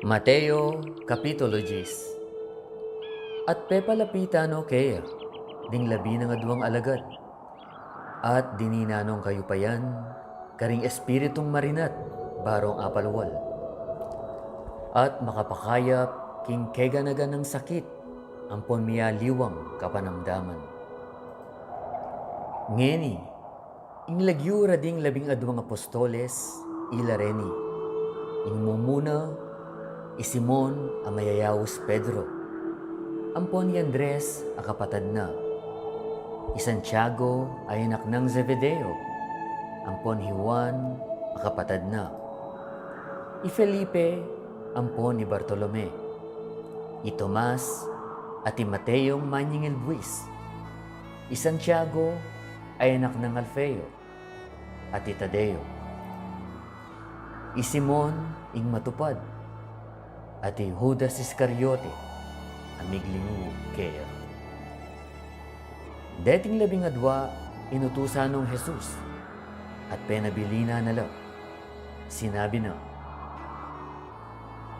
Mateo Kapitulo 10. At pepalapitan o kaya, ding labi ng adwang alagad, at dininanong kayo pa yan, karing espiritong marinat, barong apalwal, at makapakayap, king keganagan ng sakit, ampon miya liwang kapanamdaman. Ngeni, inlagyura ding labing adwang apostoles, ilareni, mumuna, Simon ang mayayawos Pedro, ampon ni Andres ang kapatad na, Santiago ay anak ng Zebedeo, ampon ni Juan ang kapatad na, Felipe ampon ni Bartolome, Tomas at Mateo manyingil buwis, Santiago ay anak ng Alfeo at Tadeo, Simon ing matupad, at Judas Iscariote, amiglingu kaya. Dating labing adwa, inutusan ng Jesus, at penabilina nala. Sinabi na,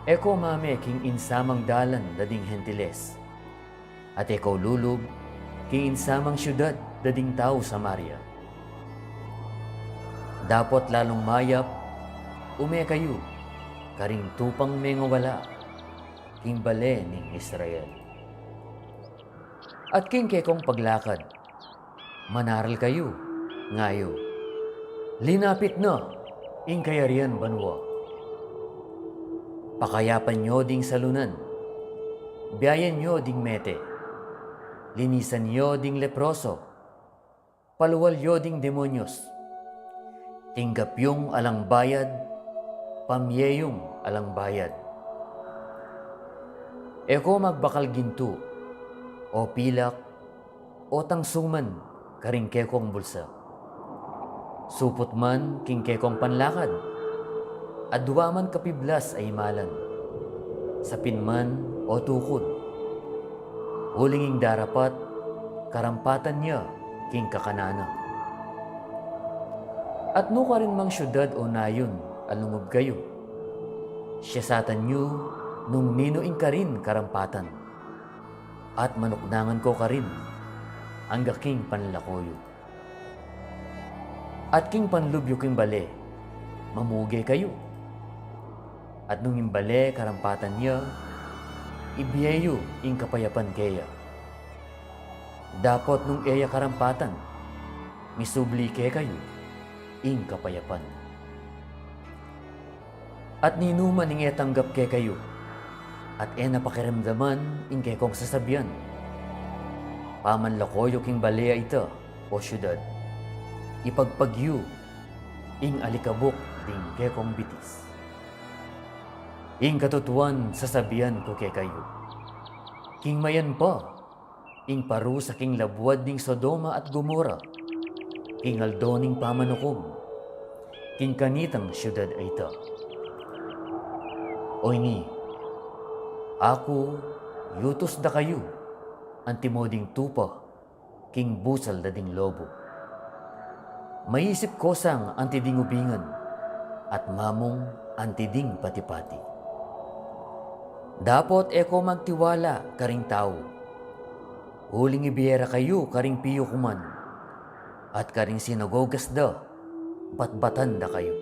Eko mame king insamang dalan dading hentiles, at ekaw lulub king insamang syudad dading tao Samaria. Dapat lalong mayap, ume kayo, karing tupang mengawala, king bale ning Israel. At king kekong paglakad, manaral kayo, ngayo, linapit na, ing kayarian banwa. Pakayapan nyo ding salunan, biyayan nyo ding mete, linisan nyo ding leproso, paluwal nyo ding demonyos, tinggap yung alang bayad, pamyeyong alang bayad. Eko magbakal ginto, o pilak, o tangsuman, karing kekong bulsa. Supot man, king kekong panlakad, adwa man kapiblas ay malan. Sapin man, o tukod. Hulinging darapat, karampatan niya, king kakanana. At no ka rin mang syudad o nayon, alungob kayo. Siyasatan nyo, nung ninuing ka rin karampatan. At manukdangan ko ka rin, hangga king panlakoyo. At king panlubyo king bale, mamuge kayo. At nung imbale karampatan niya, ibiyeyo ing kapayapan kaya. Dapat nung eya karampatan, misubli ke kayo, ing kapayapan. At ninuman ing etanggap ke kayo, at napakiramdaman ing kekong sasabihan. Pamanlakoyo king balea ita, o syudad, ipagpagyo, ing alikabok ding kekong bitis. Ing katutuan sasabihan ko ke kayo, king mayan pa, ing paru sa king labuad ning Sodoma at Gomora, king aldo ning pamanukom, king kanitang syudad ay ita. Oy ni, ako, yutos da kayo, antimoding tupa, king busal da ding lobo. Maisip ko sang antiding ubingan, at mamong antiding patipati. Dapat eko magtiwala karing tao, huling ibiyera kayo karing piyo kuman, at karing sinagogas da, batbatan da kayo.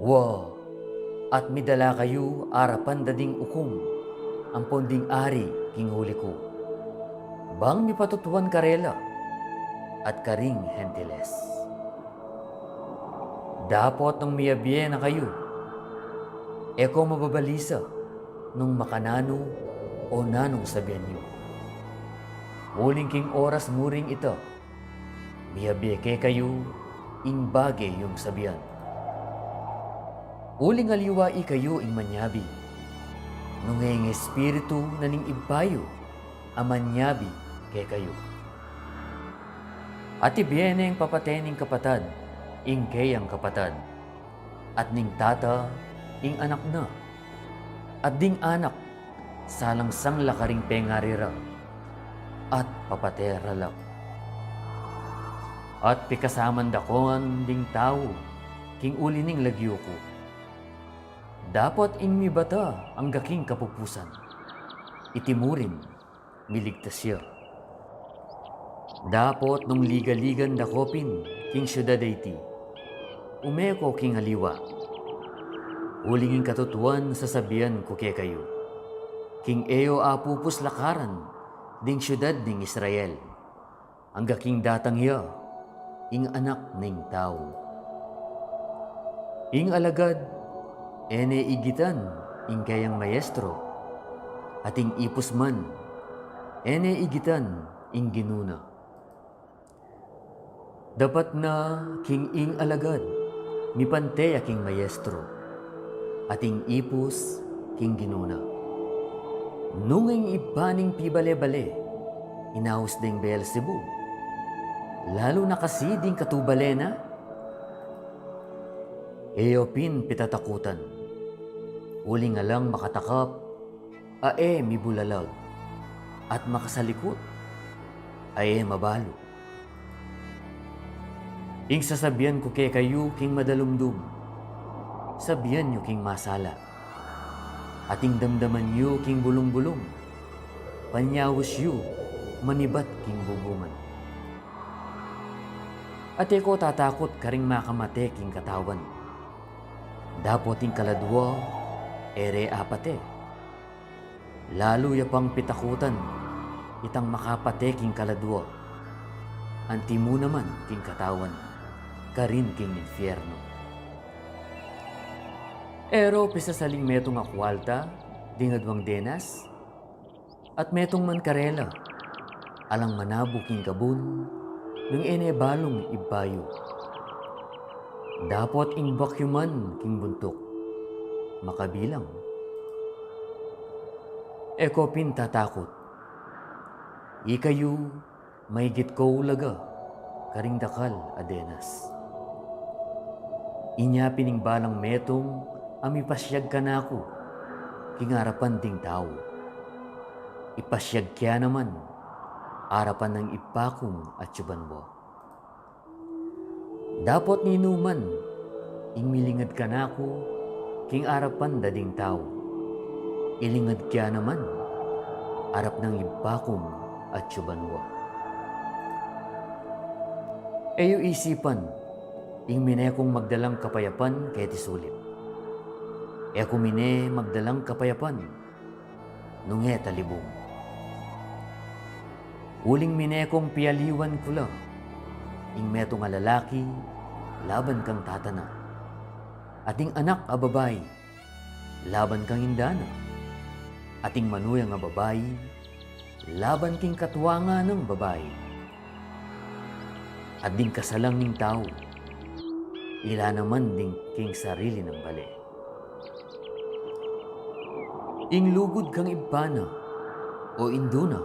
Wow! At midala kayo arapan dading ukum, ang ponding ari king huli ko. Bang mipatutuan karela, at karing hentiles. Dapat nung miyabiye na kayo, eko mababalisa, nung makanano o nanong sabihan nyo. Huling king oras muring ito, miyabiye ke kayo, ing bagay yung sabihan. Uling aliwai kayo ing manyabi, nung ngayong espiritu na ning ibayo, amanyabi kay kayo. At ibiyene ang papatening kapatad, ing kayang kapatad, at ning tata, ing anak na, at ding anak, salang sang lakaring pengarira, at papaterala. At pikasaman dakoan ding tao, king uli ning lagyo ko. Dapat ing mibata ang gaking kapupusan. Itimurin, miligtas siya. Dapat nung liga-ligan dakopin, king syudad iti. Umeko king haliwa. Ulingin katutuan sasabihan ko kay kayo. King Eo apupus lakaran, ding syudad ding Israel. Ang gaking datang hiya, ing anak ning tao. Ing alagad, ene igitan, ing kayang maestro. Ating ipus man, ene igitan, ing ginuna. Dapat na king ing alagad, mipante aking maestro. Ating ipus, king ginuna. Nunging ipaning pibale-bale, inaus ding Beelzebub. Lalo na kasi ding katubalena. Eopin pitatakutan. Uli nga lang makatakap, ae mibulalag. At makasalikot, ae mabalo. Ing sasabihan ko kay kayo king madalumdum. Sabihan nyo king masala. Ating damdaman nyo king bulong-bulong. Panyawos yu, manibat king bubungan. At eko tatakot karing makamate king katawan. Dapoting kaladwa, ere apate. Lalo yapang pitakutan, itang makapate king kaladwa. Anti mo naman king katawan, karin king infierno. Ero pisasaling metong akwalta, dingadwang denas, at metong man karela, alang manabo king kabun, nung ene balong ibayo. Dapat ing bakyuman king buntok, makabilang. Eko pintatakot. Ikayo, may git ko ulaga, karing dakal adenas. Inya pining balang metong, amipasyag ka na ako, kingarapan ding tao. Ipasyag kya naman, arapan ng ipakong at yubanwa. Dapat ninuman, ing milingad ka na ako, king arapan dading tao. Ilingad kya naman, arap ng ipakong at yubanwa. Eyo isipan, ing minekong magdalang kapayapan kaya tisulit. Eko mine magdalang kapayapan, nunge talibong. Uling minekong piyaliwan ko lang, ing meto nga lalaki, laban kang tatana. Ating anak a babae, laban kang indana. Ating manuyang nga babae, laban king katwanga ng babae. At ding kasalang ning tao, ila naman ding king sarili ng bali. Ing lugod kang ibana, o induna,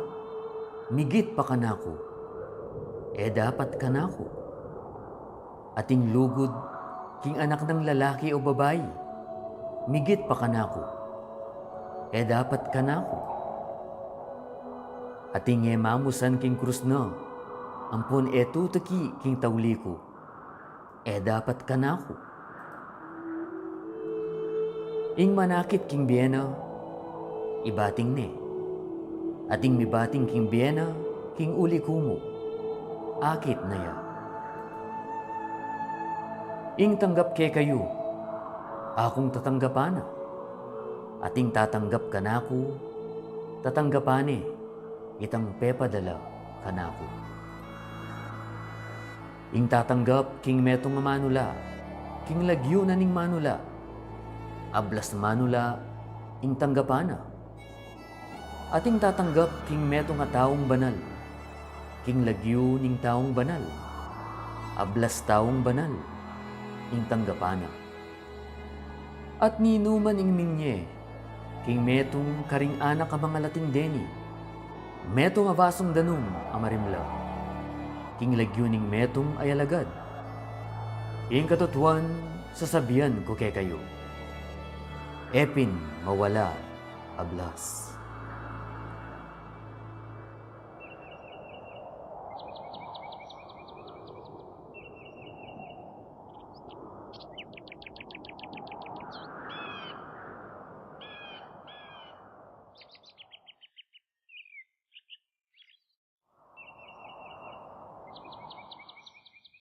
migit pa kanako, dapat kanako. Ating lugod, king anak ng lalaki o babae, migit pa kanako, dapat kanako. Ating mamusan king krus na, ampun tutaki king tauliko, dapat kanako. Ing manakit king biyena, ibating ne. Ating mibating king biyena, king uli kumo, akit na ya. Ing tanggap kay kayo, akong tatanggapana. Ating tatanggap kanako, tatanggapane, itang pepadala kanako. Ing tatanggap king metong manula, king lagyo na ning manula, ablas na manula, ing tanggapana. Ating tatanggap king meto nga taong banal, king lagyo ning taong banal, ablas taong banal, ing tanggapana. At ninuman ing minye, king metong karing anak ka mga lating deni, metong avasong danum amarimla, king lagyo ning metong ayalagad. Ing katutuan, sasabihan ko kay kayo, epin mawala ablas.